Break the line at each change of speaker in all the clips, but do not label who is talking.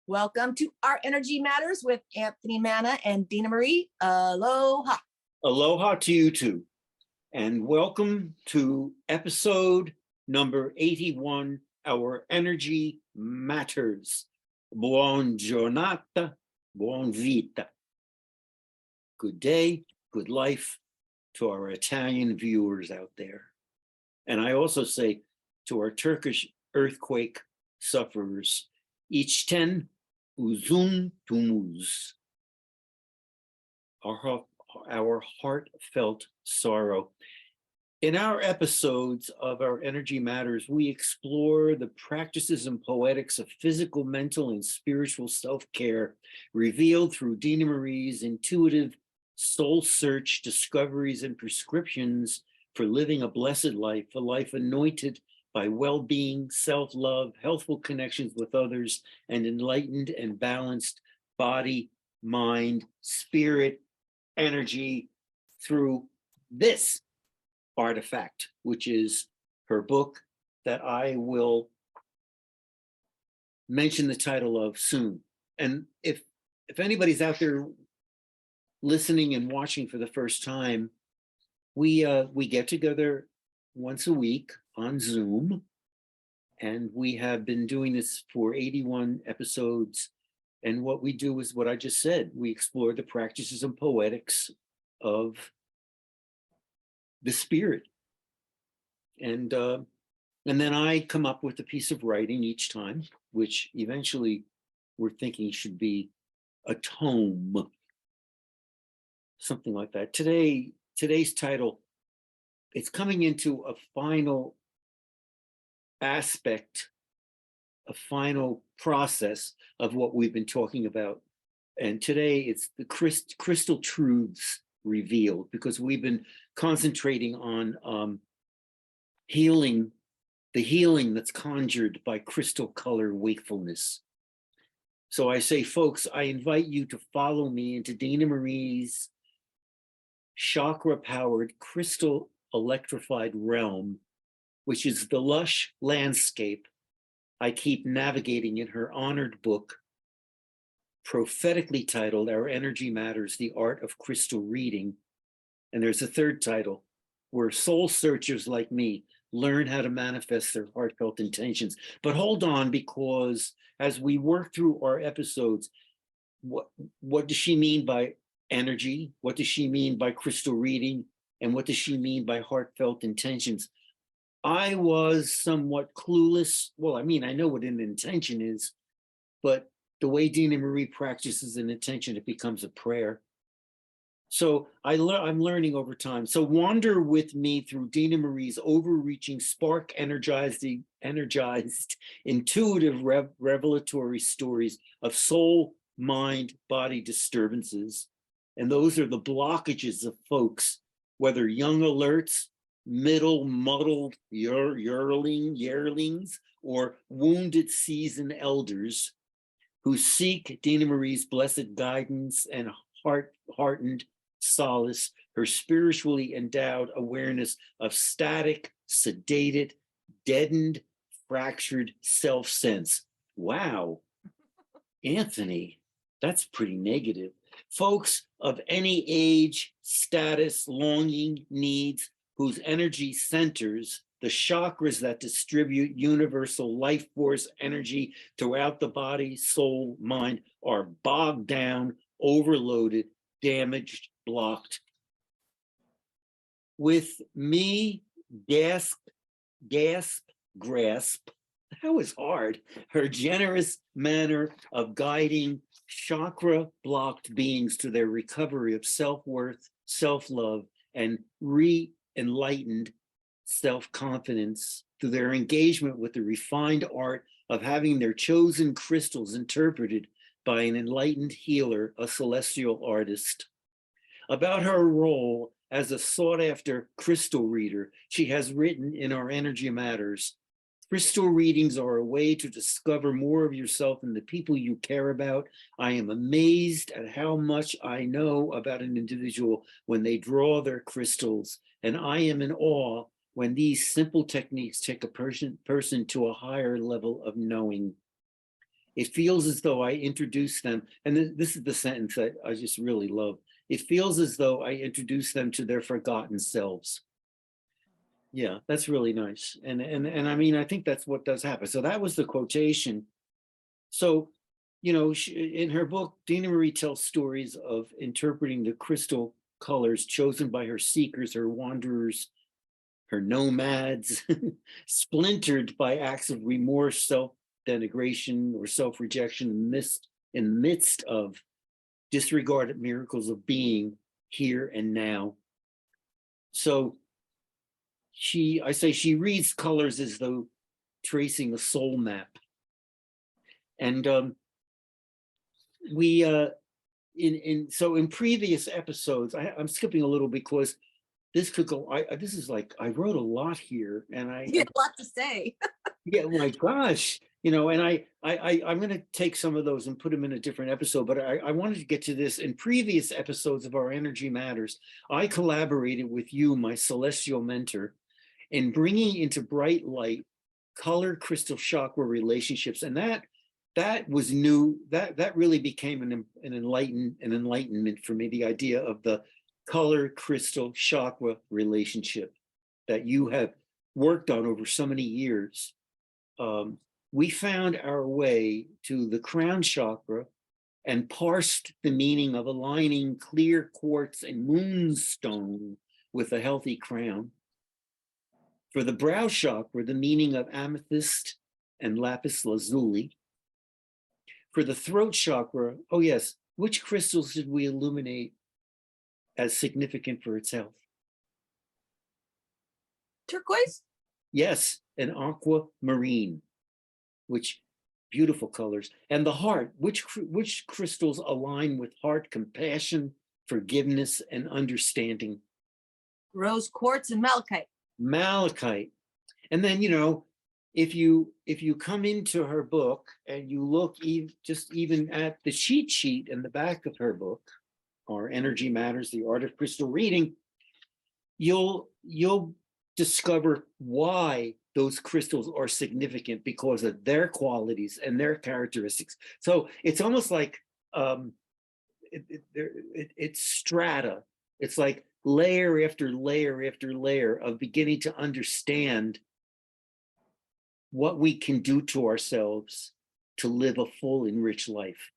Welcome to Our Energy Matters with Anthony, Manna, and Dena Marie. Aloha.
Aloha to you too. And welcome to episode number 81, Our Energy Matters. Buon giornata, buon vita. Good day, good life to our Italian viewers out there. And I also say to our Turkish earthquake sufferers, İçten uzun tumuz. Our heartfelt sorrow. In our episodes of Our Energy Matters, we explore the practices and poetics of physical, mental, and spiritual self-care revealed through Dena Marie's intuitive soul search discoveries and prescriptions for living a blessed life, a life anointed by well-being, self-love, healthful connections with others, and enlightened and balanced body, mind, spirit, energy through this artifact, which is her book that I will mention the title of soon. And if anybody's out there listening and watching for the first time, we get together once a week on Zoom, and we have been doing this for 81 episodes. And what we do is what I just said. We explore the practices and poetics of the spirit. And then I come up with a piece of writing each time, which eventually we're thinking should be a tome, something like that. Today's title, it's coming into a final aspect, a final process of what we've been talking about. And today it's the crystal truths revealed, because we've been concentrating on healing, the healing that's conjured by crystal color wakefulness. So I say, folks, I invite you to follow me into Dena Marie's chakra-powered crystal electrified realm, which is the lush landscape I keep navigating in her honored book, prophetically titled Our Energy Matters, The Art of Crystal Reading. And there's a third title, where soul searchers like me learn how to manifest their heartfelt intentions. But hold on, because as we work through our episodes, what does she mean by energy? What does she mean by crystal reading? And what does she mean by heartfelt intentions? I was somewhat clueless. Well, I mean, I know what an intention is, but the way Dena Marie practices an intention, it becomes a prayer. So I'm learning over time. So wander with me through Dena Marie's overreaching, spark energized, intuitive, revelatory stories of soul, mind, body disturbances. And those are the blockages of folks, whether young alerts, middle muddled yearlings, or wounded seasoned elders who seek Dena Marie's blessed guidance and heartened solace, her spiritually endowed awareness of static, sedated, deadened, fractured self-sense. Wow, Anthony, that's pretty negative. Folks of any age, status, longing, needs, whose energy centers, the chakras that distribute universal life force energy throughout the body, soul, mind, are bogged down, overloaded, damaged, blocked. With me, grasp, that was hard, her generous manner of guiding chakra-blocked beings to their recovery of self-worth, self-love, and enlightened self-confidence through their engagement with the refined art of having their chosen crystals interpreted by an enlightened healer, a celestial artist. About her role as a sought-after crystal reader, she has written in Our Energy Matters, crystal readings are a way to discover more of yourself and the people you care about. I am amazed at how much I know about an individual when they draw their crystals, and I am in awe when these simple techniques take a person to a higher level of knowing. It feels as though I introduced them, and this is the sentence that I just really love. It feels as though I introduced them to their forgotten selves. Yeah, that's really nice. And I mean, I think that's what does happen. So that was the quotation. So, you know, in her book, Dena Marie tells stories of interpreting the crystal colors chosen by her seekers, her wanderers, her nomads, splintered by acts of remorse, self-denigration, or self-rejection in the midst of disregarded miracles of being here and now. So I say she reads colors as though tracing a soul map. And so in previous episodes, I'm skipping a little because this could go, this is like, I wrote a lot here, and
You have a lot to say.
yeah, my gosh, you know, and I'm going to take some of those and put them in a different episode, but I wanted to get to this. In previous episodes of our Energy Matters, I collaborated with you, my celestial mentor, in bringing into bright light color crystal chakra relationships, and that was new. That really became an enlightenment for me. The idea of the color crystal chakra relationship that you have worked on over so many years. We found our way to the crown chakra and parsed the meaning of aligning clear quartz and moonstone with a healthy crown. For the brow chakra, the meaning of amethyst and lapis lazuli. For the throat chakra, oh yes, which crystals did we illuminate as significant for its health?
Turquoise?
Yes, an aquamarine, which beautiful colors. And the heart, which crystals align with heart, compassion, forgiveness, and understanding?
Rose quartz and malachite.
Malachite. And then, you know, if you come into her book and you look just even at the cheat sheet in the back of her book, or Energy Matters, the Art of Crystal Reading, you'll discover why those crystals are significant because of their qualities and their characteristics. So it's almost like it's strata. It's like layer after layer after layer of beginning to understand what we can do to ourselves to live a full, enriched life.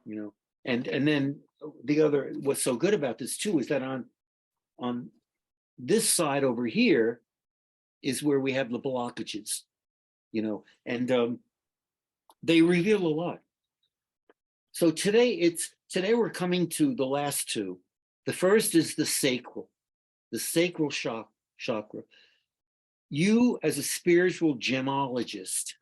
You know, and then the other, what's so good about this too is that on this side over here is where we have the blockages, you know, and they reveal a lot. So today we're coming to the last two. The first is the sacral chakra. You as a spiritual gemologist,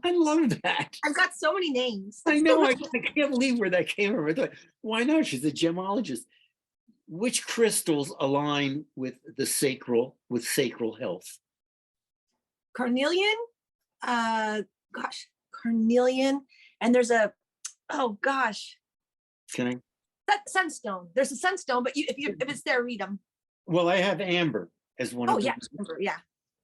I love that.
I've got so many names.
I know, I can't believe where that came from. I thought, why not? She's a gemologist. Which crystals align with the sacral health?
Carnelian, carnelian, and there's a, oh gosh.
Can I?
That sunstone. There's a sunstone, but if it's there, read them.
Well, I have amber as one of them.
Amber, yeah.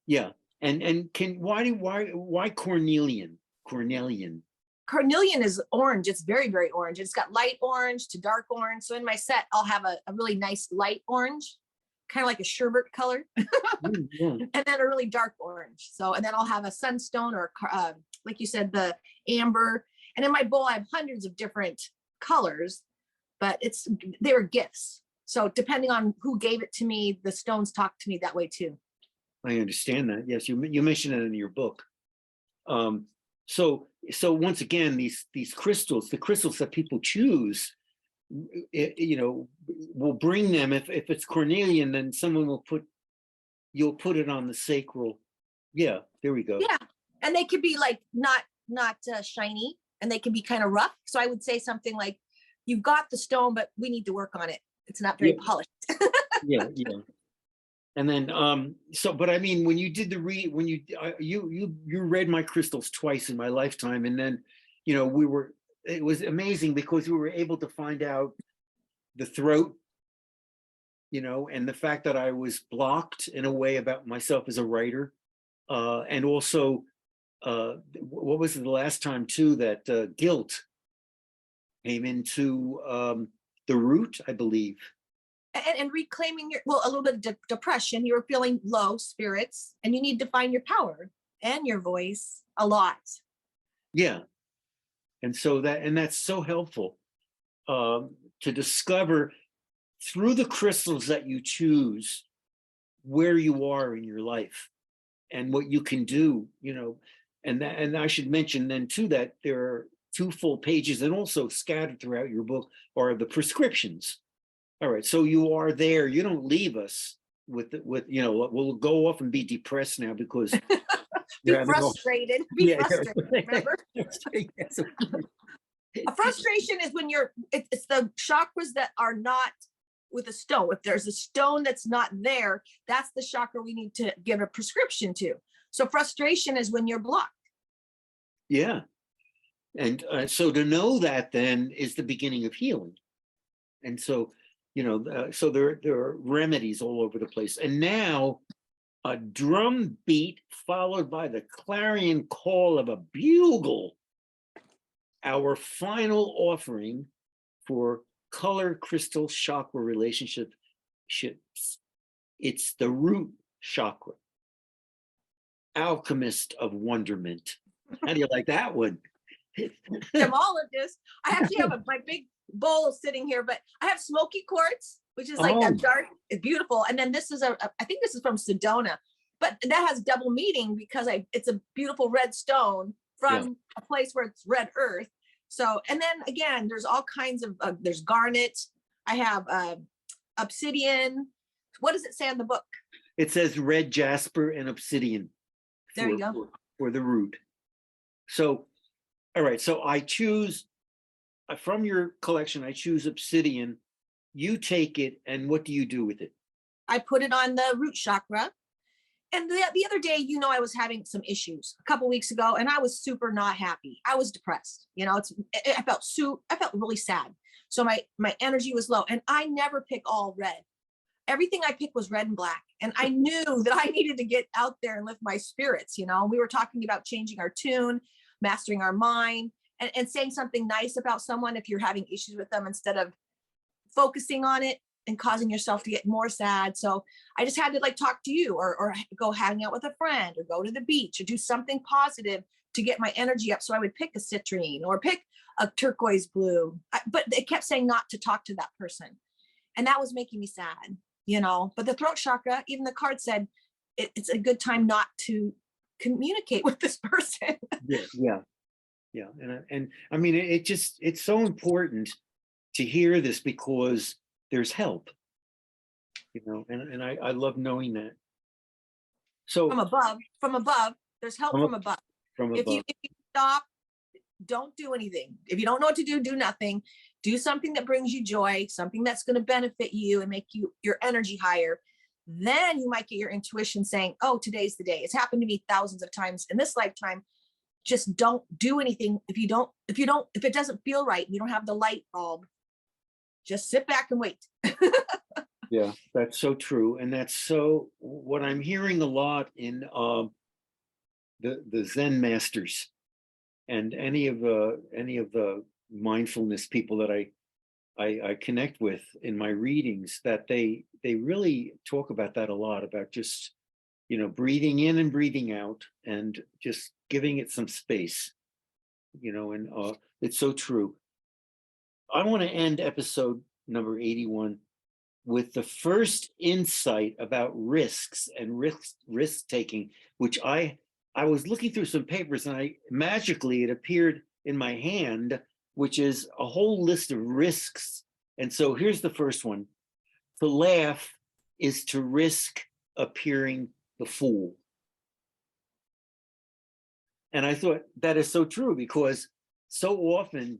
Yeah. And why cornelian?
Carnelian is orange. It's very, very orange. It's got light orange to dark orange. So in my set, I'll have a really nice light orange, kind of like a sherbet color,
Yeah.
and then a really dark orange. So, and then I'll have a sunstone or like you said, the amber. And in my bowl, I have hundreds of different colors, but they were gifts. So depending on who gave it to me, the stones talk to me that way too.
I understand that. Yes, you mentioned it in your book. So once again, these crystals, the crystals that people choose, you know, will bring them. If it's cornelian, then someone you'll put it on the sacral. Yeah, there we go.
Yeah, and they could be like not shiny, and they can be kind of rough. So I would say something like, "You've got the stone, but we need to work on it. It's not very polished."
Yeah. And then, but I mean, when you did when you read my crystals twice in my lifetime, and then, you know, it was amazing because we were able to find out the throat, you know, and the fact that I was blocked in a way about myself as a writer, and also what was it the last time too that guilt came into the root, I believe.
And reclaiming your, well, a little bit of depression. You were feeling low spirits, and you need to find your power and your voice a lot.
Yeah. And so that's so helpful to discover through the crystals that you choose where you are in your life and what you can do, and I should mention then too that there are 2 full pages, and also scattered throughout your book are the prescriptions. All right, so you are there. You don't leave us with we'll go off and be depressed now because
Be frustrated. Be frustrated. Remember? A frustration is when it's the chakras that are not with a stone. If there's a stone that's not there, that's the chakra we need to give a prescription to. So frustration is when you're blocked.
Yeah. And so to know that then is the beginning of healing. And so, so there are remedies all over the place. And now a drum beat followed by the clarion call of a bugle, our final offering for color crystal chakra relationships. It's the root chakra, alchemist of wonderment. How do you like that one?
Gemologist. I actually have my big bowl sitting here, but I have smoky quartz, which is like a dark, it's beautiful. And then this is I think this is from Sedona, but that has double meaning because it's a beautiful red stone from a place where it's red earth. So, and then again, there's all kinds of, there's garnet. I have obsidian. What does it say in the book?
It says red jasper and obsidian.
There you go.
For the root. So, all right. So I choose from your collection, I choose obsidian. You take it, and what do you do with it?
I put it on the root chakra. And the other day, I was having some issues a couple weeks ago, and I was super not happy. I was depressed. I felt really sad. So my energy was low, and I never pick all red. Everything I picked was red and black. And I knew that I needed to get out there and lift my spirits. We were talking about changing our tune, mastering our mind, and saying something nice about someone if you're having issues with them, instead of focusing on it and causing yourself to get more sad. So I just had to talk to you, or go hang out with a friend, or go to the beach, or do something positive to get my energy up. So I would pick a citrine or pick a turquoise blue, but it kept saying not to talk to that person. And that was making me sad, but the throat chakra, even the card said, it's a good time not to communicate with this person.
Yeah. And I mean, it's so important to hear this because there's help, and I love knowing that. So
from above, there's help from above. If you stop, don't do anything. If you don't know what to do, do nothing. Do something that brings you joy, something that's going to benefit you and make your energy higher. Then you might get your intuition saying, oh, today's the day. It's happened to me thousands of times in this lifetime. Just don't do anything. If it doesn't feel right, you don't have the light bulb, just sit back and wait.
Yeah, that's so true. And that's so what I'm hearing a lot in the Zen masters and any of the mindfulness people that I connect with in my readings, that they really talk about that a lot, about just breathing in and breathing out and just giving it some space, and it's so true. I want to end episode number 81 with the first insight about risks and risk taking, which I was looking through some papers, and magically it appeared in my hand, which is a whole list of risks. And so here's the first one. To laugh is to risk appearing the fool. And I thought that is so true, because so often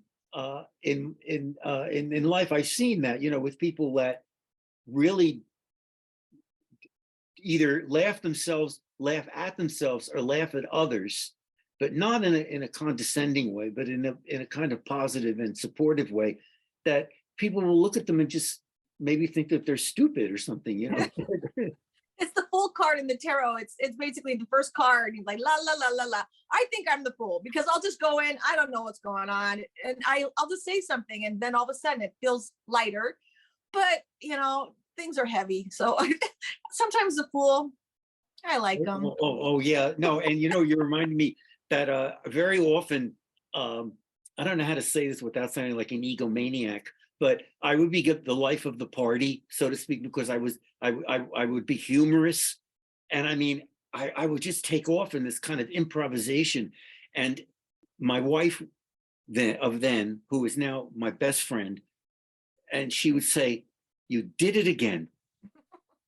in life I've seen that, with people that really either laugh at themselves or laugh at others, but not in a condescending way, but in a kind of positive and supportive way, that people will look at them and just maybe think that they're stupid or something,
It's the fool card in the tarot. It's basically the first card. You're like la la la la la. I think I'm the fool because I'll just go in. I don't know what's going on, and I'll just say something, and then all of a sudden it feels lighter. But things are heavy. So sometimes the fool, I like them.
Oh, yeah, no, and you reminded me that very often, I don't know how to say this without sounding like an egomaniac, but I would be the life of the party, so to speak, because I would be humorous, and I mean I would just take off in this kind of improvisation, and my wife then, who is now my best friend, and she would say, "You did it again.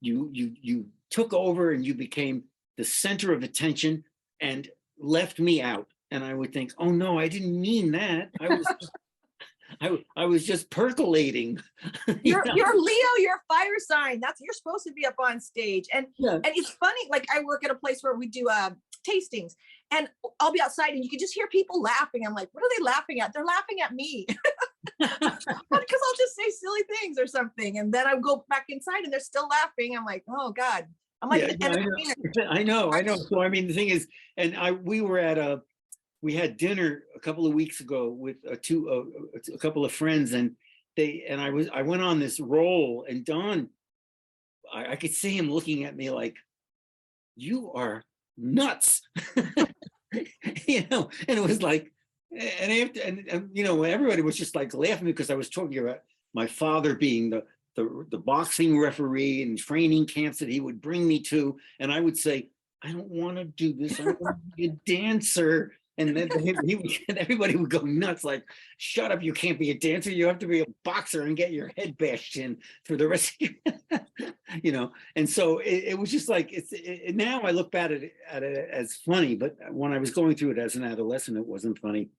You took over and you became the center of attention and left me out." And I would think, "Oh no, I didn't mean that. I was just percolating."
You're Leo, you're a fire sign. You're supposed to be up on stage. And
Yeah.
and it's funny, like I work at a place where we do tastings, and I'll be outside and you can just hear people laughing. I'm like, what are they laughing at? They're laughing at me. Because I'll just say silly things or something. And then I go back inside and they're still laughing. I'm like, oh God. I'm like,
I know. So I mean, the thing is, and we had dinner a couple of weeks ago with a couple of friends, and I went on this roll, and Don, I could see him looking at me like, "You are nuts," and it was like, and after, everybody was just like laughing because I was talking about my father being the boxing referee and training camps that he would bring me to, and I would say, "I don't want to do this. I want to be a dancer." And then everybody would go nuts, like, "Shut up, you can't be a dancer. You have to be a boxer and get your head bashed in for the rest of your," And so it was just like, now I look back at it as funny, but when I was going through it as an adolescent, it wasn't funny.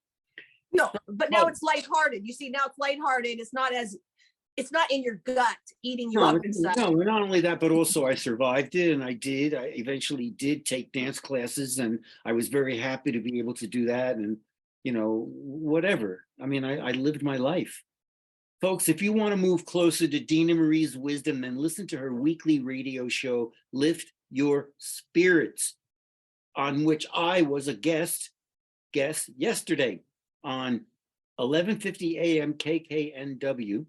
No, but now it's lighthearted. You see, now it's lighthearted. It's not in your gut eating you up inside.
No, not only that, but also I survived it, and I eventually did take dance classes, and I was very happy to be able to do that, and whatever. I mean, I lived my life. Folks, if you want to move closer to Dena Marie's wisdom, then listen to her weekly radio show, Lift Your Spirits, on which I was a guest yesterday on 11:50 a.m. KKNW.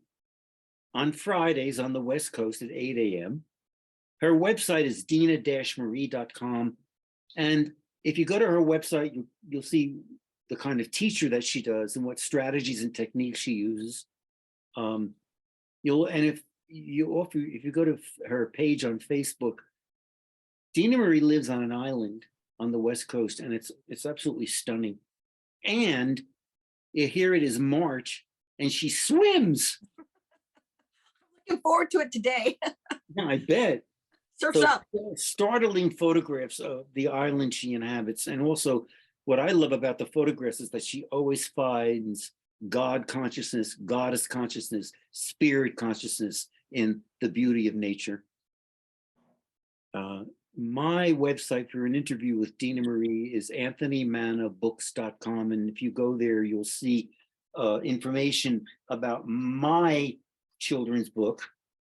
On Fridays on the West Coast at 8 a.m. Her website is dena-marie.com. And if you go to her website, you'll see the kind of teacher that she does and what strategies and techniques she uses. If you go to her page on Facebook, Dena Marie lives on an island on the West Coast, and it's absolutely stunning. And here it is March, and she swims.
Looking forward to it today.
Yeah, I bet.
Surf's up.
Startling photographs of the island she inhabits. And also, what I love about the photographs is that she always finds God consciousness, goddess consciousness, spirit consciousness in the beauty of nature. My website for an interview with Dena Marie is anthonymannabooks.com. And if you go there, you'll see information about my children's book,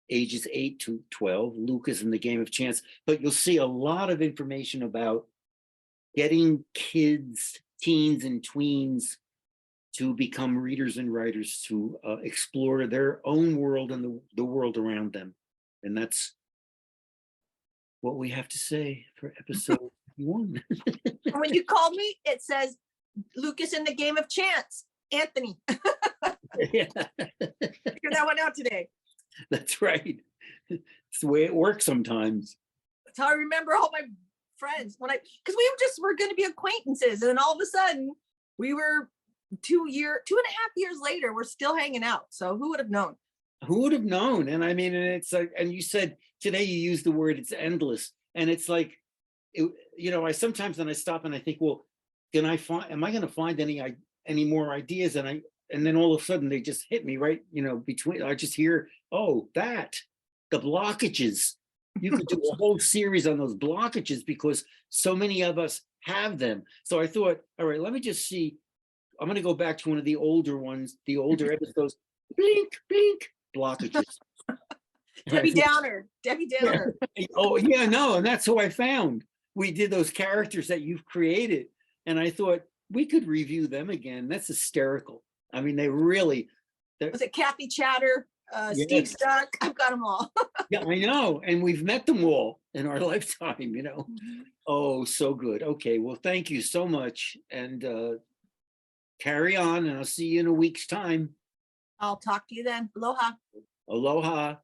ages 8 to 12, Loukas and the Game of Chance. But you'll see a lot of information about getting kids, teens, and tweens to become readers and writers, to explore their own world and the world around them. And that's what we have to say for episode 1.
When you called me, it says Loukas in the Game of Chance, Anthony.
Yeah.
Figure that one out today.
That's right. It's the way it works sometimes.
That's how I remember all my friends because we were going to be acquaintances, and then all of a sudden we were 2.5 years later, we're still hanging out. So who would have known?
Who would have known? And I mean, and it's like, and you said today, you used the word, it's endless. And it's like, I sometimes then I stop and I think, well, am I going to find any more ideas? And then all of a sudden they just hit me right, between, I just hear, oh, the blockages. You could do a whole series on those blockages because so many of us have them. So I thought, all right, let me just see. I'm going to go back to one of the older ones, the older episodes. Blink, blink, blockages.
Debbie Downer, Debbie Downer.
Oh, yeah, no, and that's who I found. We did those characters that you've created, and I thought we could review them again. That's hysterical. I mean,
Was it Kathy Chatter, Steve
yes,
Stuck? I've got them all.
yeah, I know, and we've met them all in our lifetime, you know. Oh, so good. Okay, well, thank you so much, and carry on, and I'll see you in a week's time.
I'll talk to you then. Aloha.
Aloha.